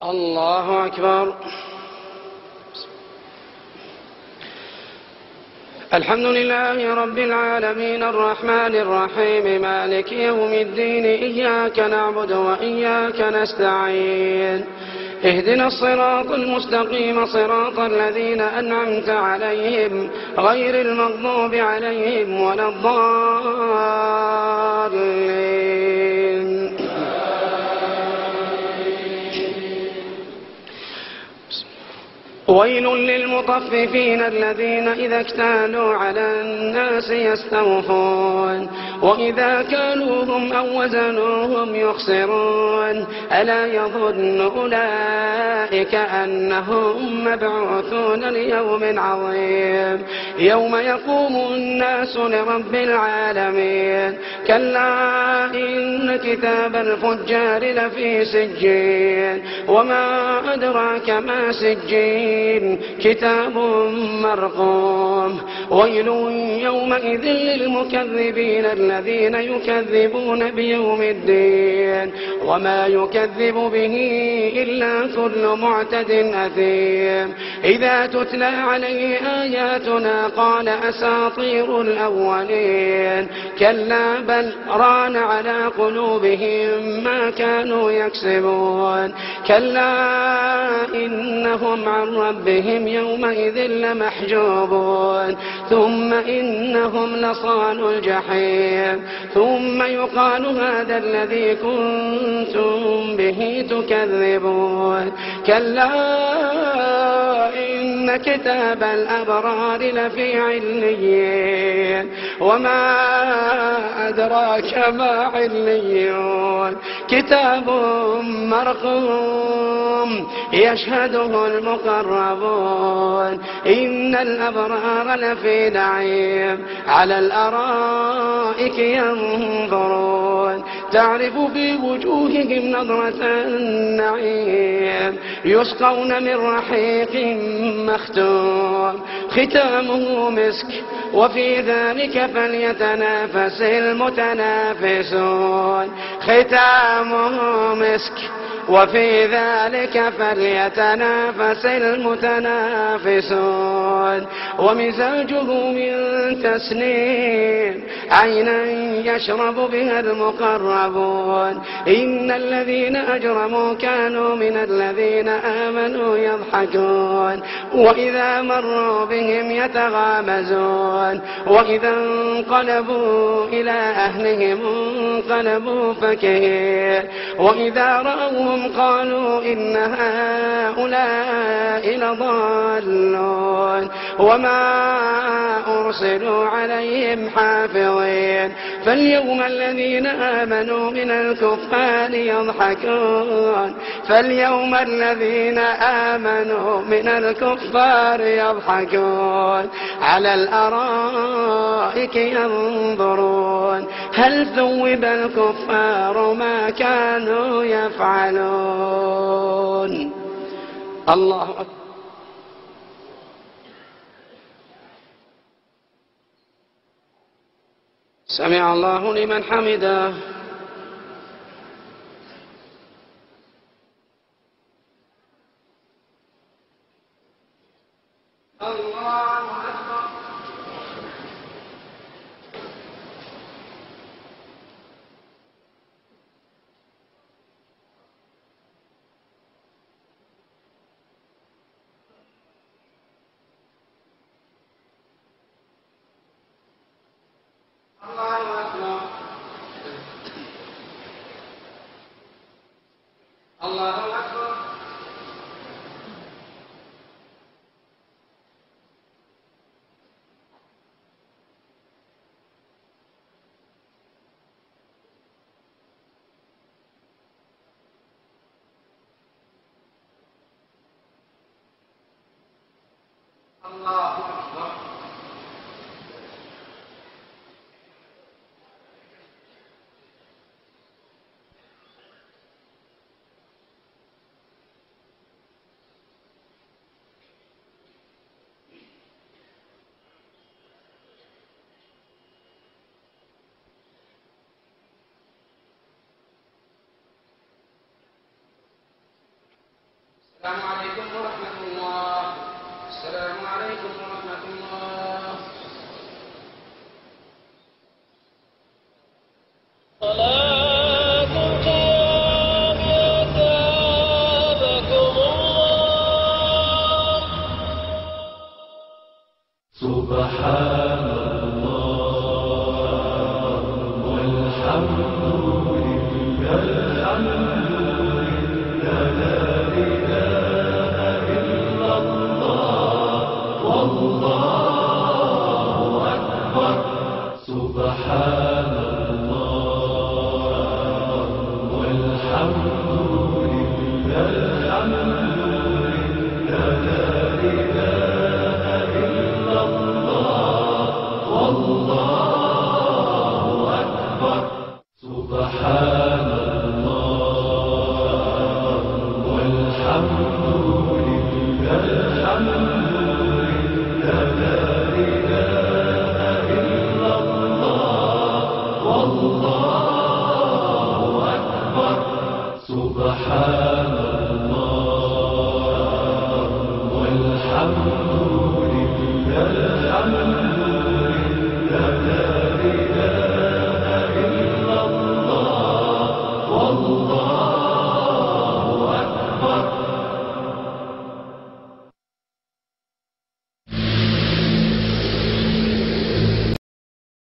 الله أكبر. الحمد لله رب العالمين الرحمن الرحيم مالك يوم الدين إياك نعبد وإياك نستعين اهدنا الصراط المستقيم صراط الذين أنعمت عليهم غير المغضوب عليهم ولا الضالين. ويل للمطففين الذين إذا اكتالوا على الناس يستوفون وإذا كالوهم أو وزنوهم يخسرون ألا يظن أولئك أنهم مبعوثون ليوم عظيم يوم يقوم الناس لرب العالمين كلا إن كتاب الفجار لفي سجين وما أدراك ما سجين كتاب مرقوم ويل يومئذ للمكذبين الذين يكذبون بيوم الدين وما يكذب به إلا كل معتد أثيم إذا تتلى عليه آياتنا قال أساطير الأولين كلا بل ران على قلوبهم ما كانوا يكسبون كلا إنهم عن ربهم يومئذ لمحجوبون ثم إنهم لصالوا الجحيم ثم يقال هذا الذي كنتم به تكذبون كلا إن كتاب الأبرار لفي عليين وما أدراك ما عليون كتاب مرقوم يشهده المقربون إن الأبرار لفي نعيم على الأرائك ينظرون تعرف في وجوههم نظرة النعيم يسقون من رحيق مختوم ختامه مسك وفي ذلك فليتنافس المتنافسون ختامه مسك وفي ذلك فليتنافس المتنافسون ومزاجه من تسنيم عينا يشرب بها المقربون إن الذين أجرموا كانوا من الذين آمنوا يضحكون وإذا مروا بهم يتغامزون وإذا انقلبوا إلى أهلهم انقلبوا فكهين وإذا رأوهم قالوا إن هؤلاء لضالون وما أرسلوا عليهم حافظين فاليوم الذين آمنوا من الكفار يضحكون فاليوم الذين آمنوا من الكفار يضحكون على الأرائك ينظرون هل ثوب الكفار ما كانوا يفعلون. الله أكبر. سمع الله لمن حمده. الله أكبر. الله أكبر. السلام عليكم ورحمة الله. السلام عليكم ورحمة الله. صلاة القيام أثابكم الله. سبحان الله والحمد لله لا إله إلا الله والله أكبر. سبحان الله والحمد لله لا إله إلا الله والله أكبر. سبحان الله والحمد لله لا إله إلا الله والله أكبر. سبحان الله والحمد لله